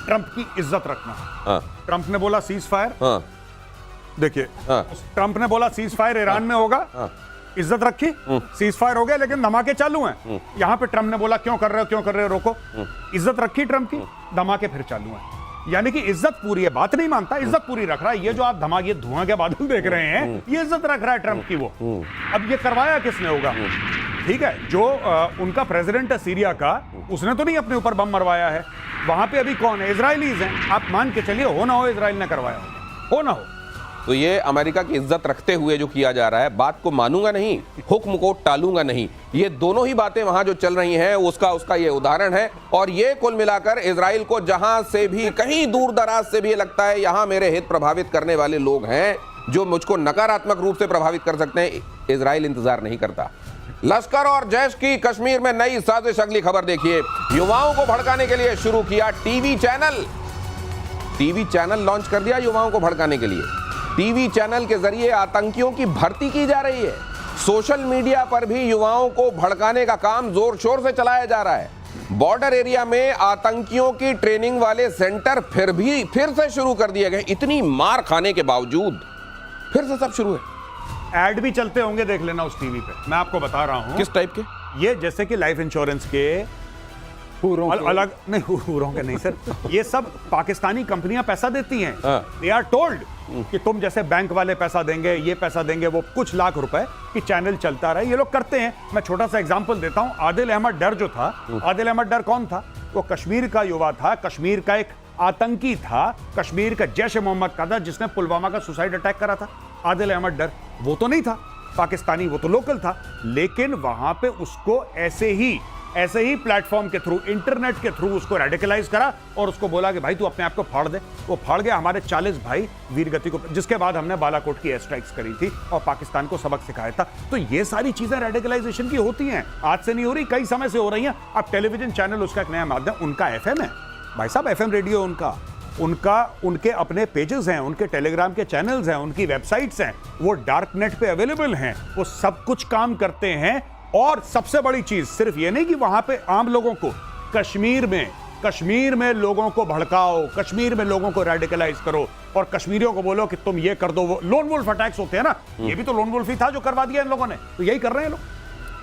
Trump की इज्जत रखना। हाँ। ट्रंप ने बोला सीज फायर, हाँ। देखिए हाँ। ट्रंप ने बोला सीज फायर ईरान में होगा, इज्जत रखी, सीज फायर हो गया, लेकिन धमाके चालू हैं। यहां पे ट्रंप ने बोला क्यों कर रहे हो, रोको, इज्जत रखी ट्रंप की, धमाके फिर चालू हैं। यानी कि इज्जत पूरी है, बात नहीं मानता, इज्जत पूरी रख रहा है। ये जो आप धमाके धुआं के बादल देख रहे हैं, ये इज्जत रख रहा है ट्रंप की। वो अब ये करवाया किसने होगा? ठीक है, जो उनका प्रेसिडेंट है सीरिया का, उसने तो नहीं अपने ऊपर बम मरवाया है। वहां पे अभी कौन है? इजरायलीज हैं। आप मान के चलिए, हो ना हो इजराइल ने करवाया हो ना हो। तो ये अमेरिका की इज्जत रखते हुए जो किया जा रहा है, बात को मानूंगा नहीं, हुक्म को टालूंगा नहीं, ये दोनों ही बातें वहां जो चल रही हैं उसका ये उदाहरण है। और ये कुल मिलाकर इजराइल को जहां से भी, कहीं दूर दराज से भी ये लगता है यहां मेरे हित प्रभावित करने वाले लोग हैं जो मुझको नकारात्मक रूप से प्रभावित कर सकते हैं, इजराइल इंतजार नहीं करता। लश्कर और जैश की कश्मीर में नई साजिश। अगली खबर देखिए, युवाओं को भड़काने के लिए शुरू किया टीवी चैनल लॉन्च कर दिया युवाओं को भड़काने के लिए। टीवी चैनल के जरिए आतंकियों की भर्ती की जा रही है। सोशल मीडिया पर भी युवाओं को भड़काने का काम जोर शोर से चलाया जा रहा है। बॉर्डर एरिया में आतंकियों की ट्रेनिंग वाले सेंटर फिर से शुरू कर दिए गए। इतनी मार खाने के बावजूद फिर से सब शुरू है। एड भी चलते होंगे, देख लेना उस टीवी पे, मैं आपको बता रहा हूं। किस टाइप के? ये जैसे कि लाइफ इंश्योरेंस के अलग नहीं, हुरों के नहीं सर, ये सब पाकिस्तानी कंपनियां पैसा देती हैं। दे आर टोल्ड कि तुम जैसे बैंक वाले पैसा देंगे, ये पैसा देंगे, वो कुछ लाख रुपए कि चैनल चलता रहे। ये लोग करते हैं। मैं छोटा सा एग्जांपल देता हूं। आदिल अहमद डर जो था, आदिल अहमद डर कौन था? वो कश्मीर का युवा था, कश्मीर का एक आतंकी था, कश्मीर का जैश ए मोहम्मद का था, जिसने पुलवामा का सुसाइड अटैक करा था। आदिल अहमद डर वो तो नहीं था पाकिस्तानी, वो तो लोकल था, लेकिन वहां पे उसको ऐसे ही प्लेटफॉर्म के थ्रू, इंटरनेट के थ्रू उसको रेडिकलाइज करा और उसको बोला कि भाई तू अपने आप को फाड़ दे। वो फाड़ गया। हमारे 40 भाई वीरगति को, जिसके बाद हमने बालाकोट की एयर स्ट्राइक्स करी थी और पाकिस्तान को सबक सिखाया था। तो ये सारी चीजें रेडिकलाइजेशन की होती हैं, आज से नहीं हो रही, कई समय से हो रही हैं। अब टेलीविजन चैनल उसका एक नया माध्यम, उनका FM है भाई साहब, FM रेडियो उनके अपने पेजेस हैं, उनके टेलीग्राम के चैनल्स हैं, उनकी वेबसाइट्स हैं, वो डार्क नेट पे अवेलेबल हैं, वो सब कुछ काम करते हैं। और सबसे बड़ी चीज सिर्फ ये नहीं कि वहां पे आम लोगों को, कश्मीर में लोगों को भड़काओ, कश्मीर में लोगों को रेडिकलाइज करो और कश्मीरियों को बोलो कि तुम ये कर दो। वो लोन वुल्फ अटैक्स होते हैं ना, ये भी तो लोन वुल्फ ही था जो करवा दिया इन लोगों ने, तो यही कर रहे हैं लोग।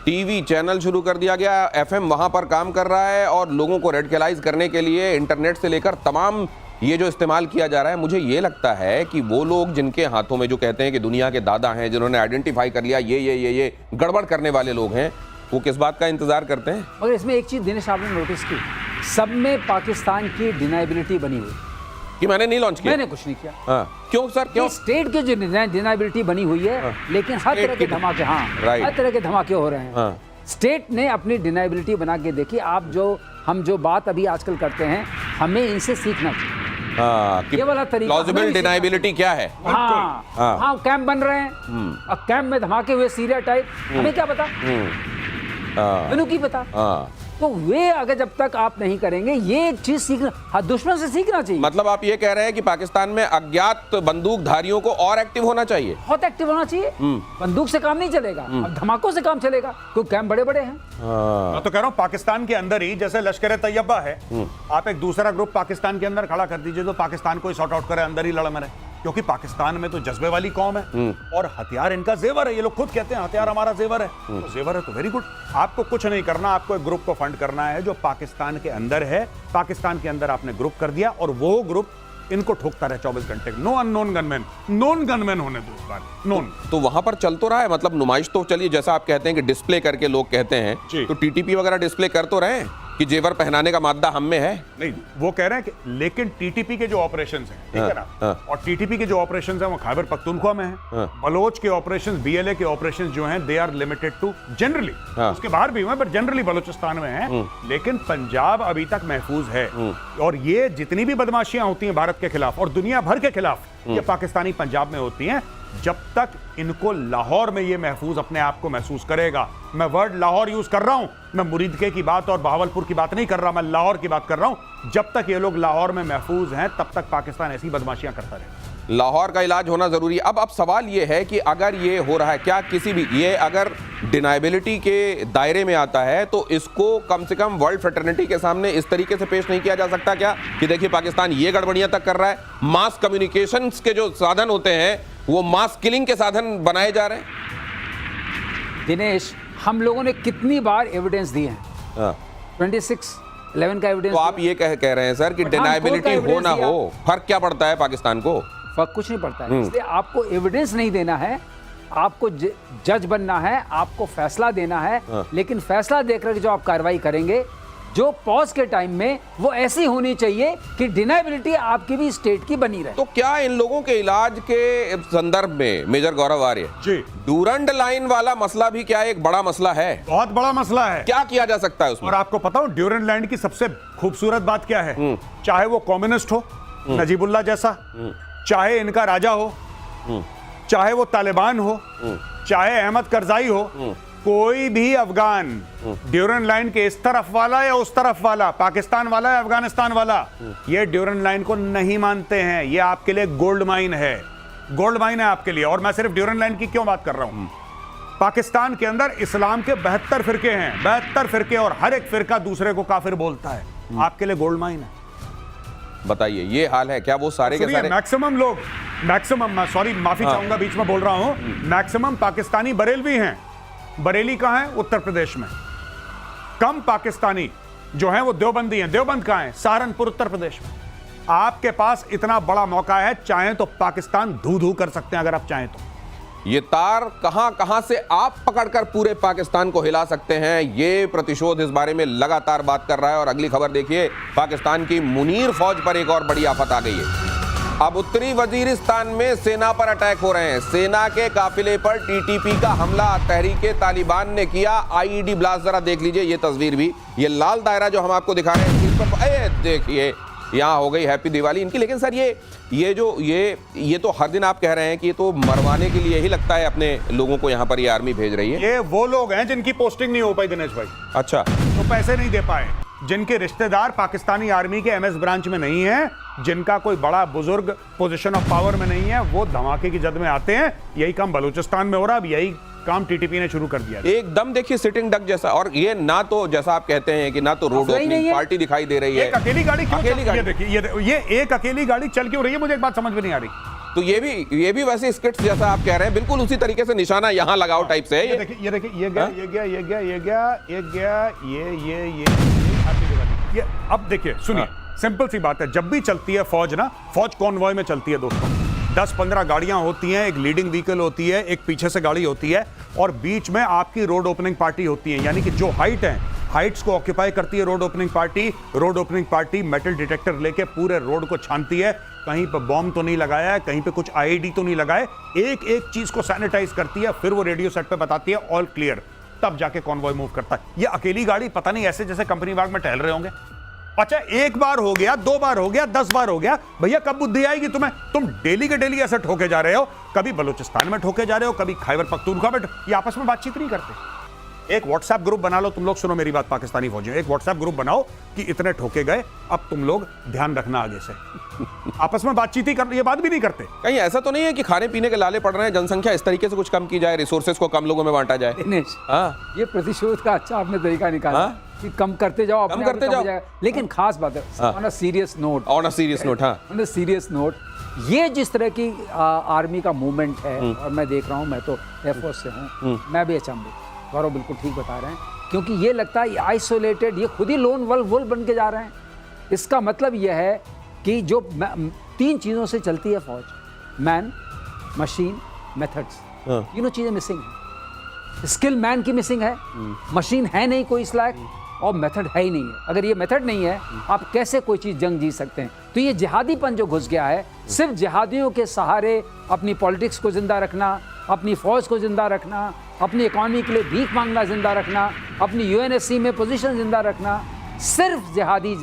टीवी चैनल शुरू कर दिया गया, FM वहां पर काम कर रहा है और लोगों को रेडिकलाइज करने के लिए इंटरनेट से लेकर तमाम ये जो इस्तेमाल किया जा रहा है। मुझे ये लगता है कि वो लोग जिनके हाथों में, जो कहते हैं कि दुनिया के दादा हैं, जिन्होंने आइडेंटिफाई कर लिया ये गड़बड़ करने वाले लोग हैं, वो किस बात का इंतजार करते हैं? मगर इसमें एक चीज दिनेश आपने नोटिस की, सब में पाकिस्तान की डिनाइबिलिटी बनी हुई कि मैंने नहीं लॉन्च किया, मैंने कुछ नहीं किया। क्यों सर, क्यों? स्टेट की जो डिनाइबिलिटी बनी हुई है, लेकिन हर तरह के धमाके, हर तरह के धमाके हो रहे हैं। स्टेट ने अपनी डिनाइबिलिटी बना के देखी। हम जो बात अभी आजकल करते हैं, हमें इनसे सीखना चाहिए। ये वाला तरीका, प्लॉजिबल डिनाइबिलिटी क्या है? हाँ, कैंप बन रहे हैं, अब कैंप में धमाके हुए सीरिया टाइप, हमें क्या पता, मैनू की पता। तो वे अगर जब तक आप नहीं करेंगे, ये एक चीज सीखना, दुश्मन से सीखना चाहिए। मतलब आप ये कह रहे हैं कि पाकिस्तान में अज्ञात बंदूकधारियों को और एक्टिव होना चाहिए? बहुत एक्टिव होना चाहिए। बंदूक से काम नहीं चलेगा, अब धमाकों से काम चलेगा, क्योंकि कैंप बड़े बड़े हैं। मैं तो कह रहा हूँ पाकिस्तान के अंदर ही, जैसे लश्कर ए तैयबा है, आप एक दूसरा ग्रुप पाकिस्तान के अंदर खड़ा कर दीजिए जो पाकिस्तान को सॉर्ट आउट करे, अंदर ही लड़ मरे। क्योंकि पाकिस्तान में तो जज्बे वाली कौम है और हथियार इनका जेवर है। ये लोग खुद कहते हैं हथियार हमारा जेवर है, तो जेवर है तो वेरी गुड। आपको कुछ नहीं करना, आपको एक ग्रुप को फंड करना है जो पाकिस्तान के अंदर है। पाकिस्तान के अंदर आपने ग्रुप कर दिया और वो ग्रुप इनको ठोकता रहे 24 घंटे। No unknown gunman, known gunman होने दो इस बार, नोन। तो वहां पर चल तो रहा है, मतलब नुमाइश तो चलिए, जैसा आप कहते हैं कि डिस्प्ले करके लोग कहते हैं, तो TTP वगैरह डिस्प्ले कर तो रहे हैं कि जेवर पहनाने का मादा हम में है? नहीं, वो कह रहे हैं कि लेकिन TTP के जो ऑपरेशंस हैं, ठीक है ना, और TTP के जो ऑपरेशंस हैं वो खैबर पख्तूनख्वा में हैं। बलोच के ऑपरेशंस, BLA के ऑपरेशंस जो हैं, they are limited to generally, उसके बाहर भी हुए पर जनरली बलोचिस्तान में हैं, लेकिन पंजाब अभी तक महफूज है। और ये जितनी भी बदमाशियां होती हैं भारत के खिलाफ और दुनिया भर के खिलाफ, ये पाकिस्तानी पंजाब में होती हैं। जब तक इनको लाहौर में ये महफूज अपने आप को महसूस करेगा, मैं वर्ड लाहौर यूज कर रहा हूं, मैं मुरीदके की बात और बहावलपुर की बात नहीं कर रहा, मैं लाहौर की बात कर रहा हूं। जब तक ये लोग लाहौर में महफूज हैं, तब तक पाकिस्तान ऐसी बदमाशियां करता रहेगा। लाहौर का इलाज होना जरूरी है। अब सवाल ये है कि अगर ये हो रहा है, क्या किसी भी ये अगर डिनाइबिलिटी के दायरे में आता है तो इसको कम से कम वर्ल्ड फ्रेटर्निटी के सामने इस तरीके से पेश नहीं किया जा सकता क्या कि देखिए पाकिस्तान ये गड़बड़ियां तक कर रहा है, मास कम्युनिकेशंस के जो साधन होते हैं वो मास किलिंग के साधन बनाए जा रहे हैं। दिनेश, हम लोगों ने कितनी बार एविडेंस दिए हैं, 26/11 का एविडेंस। तो आप ये कह रहे हैं सर कि डिनाइबिलिटी हो ना हो, फर्क क्या पड़ता है पाकिस्तान को? फर्क कुछ नहीं पड़ता है। इसलिए आपको एविडेंस नहीं देना है, आपको जज बनना है, आपको फैसला देना है। लेकिन फैसला देकर जो आप कार्रवाई करेंगे, जो पॉज के टाइम में वो ऐसी होनी चाहिए कि डिनाइबिलिटी आपकी भी स्टेट की बनी रहे। तो क्या इन लोगों के इलाज के संदर्भ में मेजर गौरव आर्य जी, डूरंड लाइन वाला मसला भी क्या एक बड़ा मसला है? बहुत बड़ा मसला है। क्या किया जा सकता है उसमें? और आपको पता हो ड्यूरंड लाइन की सबसे खूबसूरत बात क्या है? चाहे वो कम्युनिस्ट हो, नजीबुल्ला जैसा, चाहे इनका राजा हो, चाहे वो तालिबान हो, चाहे अहमद करजाई हो, कोई भी अफगान ड्यूरंड लाइन के इस तरफ वाला या उस तरफ वाला, पाकिस्तान वाला या अफगानिस्तान वाला, ये ड्यूरंड लाइन को नहीं मानते हैं। ये आपके लिए गोल्ड माइन है, गोल्ड माइन है आपके लिए। और मैं सिर्फ ड्यूरंड लाइन की क्यों बात कर रहा हूं? पाकिस्तान के अंदर इस्लाम के 72 फिरके हैं, 72 फिरके, और हर एक फिरका दूसरे को काफिर बोलता है। आपके लिए गोल्ड माइन है। बताइए, ये हाल है क्या? वो सारे के सारे मैक्सिमम लोग, मैक्सिमम, सॉरी माफी चाहूंगा बीच में बोल रहा हूं, मैक्सिमम पाकिस्तानी बरेलवी हैं। बरेली कहां है? उत्तर प्रदेश में। कम पाकिस्तानी जो हैं वो देवबंदी हैं। देवबंद कहां है? सहारनपुर, उत्तर प्रदेश में। आपके पास इतना बड़ा मौका है, चाहें तो पाकिस्तान धू धू कर सकते हैं अगर आप चाहें तो। ये तार कहां से आप पकड़कर पूरे पाकिस्तान को हिला सकते हैं, ये प्रतिशोध इस बारे में लगातार बात कर रहा है। और अगली खबर देखिए, पाकिस्तान की मुनीर फौज पर एक और बड़ी आफत आ गई है। अब उत्तरी वजीरिस्तान में सेना पर अटैक हो रहे हैं। सेना के काफिले पर टीटीपी का हमला तहरीके तालिबान ने किया। आईईडी ब्लास्ट, जरा देख लीजिए ये तस्वीर भी, ये लाल दायरा जो हम आपको दिखा रहे हैं, इस पर देखिए यहाँ हो गई हैप्पी दिवाली इनकी। लेकिन सर ये तो हर दिन आप कह रहे हैं कि ये तो मरवाने के लिए ही लगता है अपने लोगों को यहाँ पर ये आर्मी भेज रही है। ये वो लोग हैं जिनकी पोस्टिंग नहीं हो पाई दिनेश भाई। अच्छा, तो पैसे नहीं दे पाए, जिनके रिश्तेदार पाकिस्तानी आर्मी के एमएस ब्रांच में नहीं है, जिनका कोई बड़ा बुजुर्ग पोजीशन ऑफ पावर में नहीं है, वो धमाके की जद में आते हैं। यही काम बलूचिस्तान में हो रहा है। अब यही काम टीटीपी ने शुरू कर दिया। एकदम देखिए सिटिंग डक जैसा। और ये ना तो जैसा आप कहते हैं कि ना तो रोड ओपनिंग पार्टी दिखाई दे रही है। एक अकेली गाड़ी क्यों? अकेली गाड़ी देखिए, ये एक अकेली गाड़ी चल क्यों रही है? मुझे एक बात समझ में नहीं आ रही। तो ये भी वैसे स्किट्स जैसा आप कह रहे हैं, बिल्कुल उसी तरीके से निशाना यहाँ लगाओ टाइप से है। ये देखिए, ये अब देखिए, सुनिए, सिंपल सी बात है। जब भी चलती है फौज ना, फौज कॉन्वॉय में चलती है दोस्तों। 10-15 गाड़ियां होती हैं, एक लीडिंग व्हीकल होती है, एक पीछे से गाड़ी होती है, और बीच में आपकी रोड ओपनिंग पार्टी होती है। यानी कि जो हाइट है, हाइट्स को ऑक्यूपाई करती है road opening party. Road opening party metal detector लेके पूरे रोड को छानती है, कहीं पे बॉम्ब तो नहीं लगाया है, कहीं पे कुछ आईईडी तो नहीं लगाए, एक एक चीज को सैनिटाइज करती है। फिर वो रेडियो सेट पे बताती है ऑल क्लियर, तब जाके कॉन्वॉय मूव करता है। ये अकेली गाड़ी पता नहीं ऐसे जैसे कंपनी बाग में टहल रहे होंगे। अच्छा, एक बार हो गया, 2 बार हो गया, 10 बार हो गया, भैया कब बुद्धि आएगी तुम्हें? तुम डेली के डेली ऐसे ठोके जा रहे हो। कभी बलूचिस्तान में ठोके जा रहे हो, कभी खैबर पख्तूनख्वा में। ये आपस में बातचीत नहीं करते। एक व्हाट्सएप ग्रुप बना लो, तुम लोग सुनो मेरी बात, पाकिस्तानी फौजियों, एक व्हाट्सएप ग्रुप बनाओ कि इतने ठोके गए, अब तुम लोग ध्यान रखना आगे से। आपस में बातचीत ही कर, ये बात भी नहीं करते। कहीं ऐसा तो नहीं है कि खाने पीने के लाले पड़ रहे हैं, जनसंख्या इस तरीके से कुछ कम की जाए, रिसोर्सेज को कम लोगों में बांटा जाए? दिनेश, ये प्रतिशोध का अच्छा आपने तरीका निकाला कि कम करते जाओ, कम करते जाओ। लेकिन खास बात है, ऑन अ सीरियस नोट, ये जिस तरह की आर्मी का मूवमेंट है, और मैं देख रहा हूँ, मैं तो एयरफोर्स से हूँ, मैं भी अचंभित। गौरव बिल्कुल ठीक बता रहे हैं, क्योंकि ये लगता है आइसोलेटेड, ये खुद ही लोन वुल्फ बन के जा रहे हैं। इसका मतलब यह है कि जो 3 चीज़ों से चलती है फौज, मैन, मशीन, मेथड्स, तीनों चीज़ें मिसिंग हैं। स्किल मैन की मिसिंग है, मशीन है नहीं कोई इस लायक, और मेथड है ही नहीं है। अगर ये मेथड नहीं है, आप कैसे कोई चीज़ जंग जीत सकते हैं? तो ये जिहादीपन जो घुस गया है, सिर्फ जिहादियों के सहारे अपनी पॉलिटिक्स को जिंदा रखना, अपनी फौज को जिंदा रखना, अपनी इकॉनमी के लिए भीख मांगना जिंदा रखना, अपनी यूएनएससी में पोजीशन जिंदा रखना, सिर्फ जिहादी,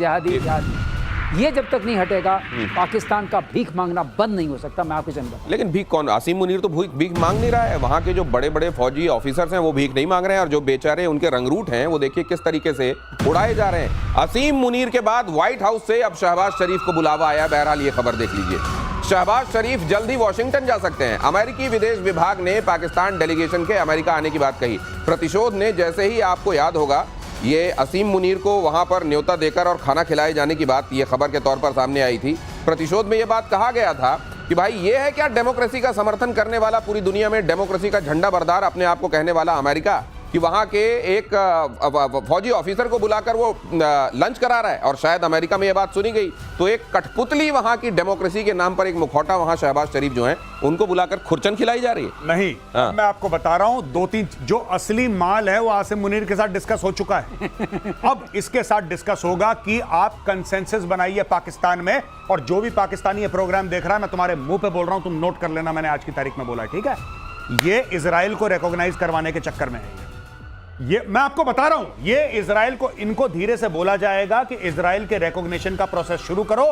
ये जब तक नहीं हटेगा, पाकिस्तान का भीख मांगना बंद नहीं हो सकता। मैं आपको जानता हूं। लेकिन भीख कौन? आसिम मुनीर तो भीख मांग नहीं रहा है। वहां के जो बड़े बड़े फौजी ऑफिसर्स हैं वो भीख नहीं मांग रहे हैं, और जो बेचारे उनके रंगरूट हैं वो देखिए किस तरीके से उड़ाए जा रहे हैं। आसिम मुनीर के बाद व्हाइट हाउस से अब शहबाज शरीफ को बुलावा आया। बहरहाल ये खबर देख लीजिए, शहबाज शरीफ जल्द ही वॉशिंगटन जा सकते हैं। अमेरिकी विदेश विभाग ने पाकिस्तान डेलीगेशन के अमेरिका आने की बात कही। प्रतिशोध ने, जैसे ही आपको याद होगा, ये असीम मुनीर को वहां पर न्योता देकर और खाना खिलाए जाने की बात ये खबर के तौर पर सामने आई थी। प्रतिशोध में ये बात कहा गया था कि भाई ये है क्या डेमोक्रेसी का समर्थन करने वाला, पूरी दुनिया में डेमोक्रेसी का झंडा बरदार अपने आप को कहने वाला अमेरिका, कि वहां के एक फौजी ऑफिसर को बुलाकर वो लंच करा रहा है। और शायद अमेरिका में ये बात सुनी गई तो एक कठपुतली वहां की डेमोक्रेसी के नाम पर, एक मुखौटा वहां शहबाज शरीफ जो हैं उनको बुलाकर खुरचन खिलाई जा रही है। नहीं, मैं आपको बता रहा हूं, 2-3 जो असली माल है वो आसिम मुनीर के साथ डिस्कस हो चुका है। अब इसके साथ डिस्कस होगा कि आप कंसेंसस बनाइए पाकिस्तान में, और जो भी पाकिस्तानी ये प्रोग्राम देख रहा है, मैं तुम्हारे मुंह पे बोल रहा हूं, तुम नोट कर लेना, मैंने आज की तारीख में बोला है, ठीक है? ये इजराइल को रिकॉग्नाइज करवाने के चक्कर में है। ये मैं आपको बता रहा हूं, ये इजराइल को, इनको धीरे से बोला जाएगा कि इजराइल के रिकॉग्निशन का प्रोसेस शुरू करो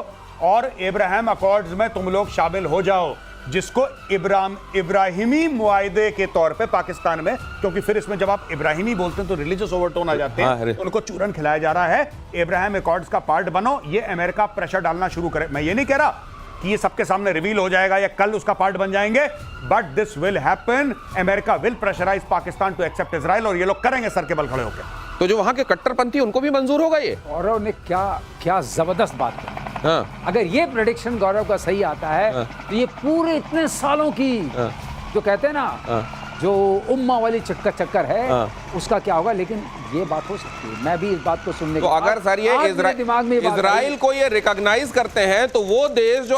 और इब्राहिम अकॉर्ड्स में तुम लोग शामिल हो जाओ, जिसको इब्राहिमी मुआहदे के तौर पे पाकिस्तान में, क्योंकि फिर इसमें जब आप इब्राहिमी बोलते हैं तो रिलीजियस ओवरटोन आ जाते हैं, उनको चूरन खिलाया जा रहा है। इब्राहिम अकॉर्ड्स का पार्ट बनो, ये अमेरिका प्रेशर डालना शुरू करे। मैं ये नहीं कह रहा कि ये सबके सामने रिवील हो जाएगा या कल उसका पार्ट बन जाएंगे, but this will happen. America will pressurise Pakistan to accept Israel, और ये लोग करेंगे सर के बल खड़े होकर। तो जो वहां के कट्टरपंथी उनको भी मंजूर होगा ये? गौरव ने क्या जबरदस्त बात की। अगर ये प्रेडिक्शन गौरव का सही आता है तो ये पूरे इतने सालों की जो कहते हैं ना, जो उम्मा वाली चक्कर है, उसका क्या होगा। लेकिन ये बात हो सकती है, मैं भी इस बात को सुनने तो अगर सर ये दिमाग में इजराइल को ये रिकॉग्नाइज करते हैं तो वो देश जो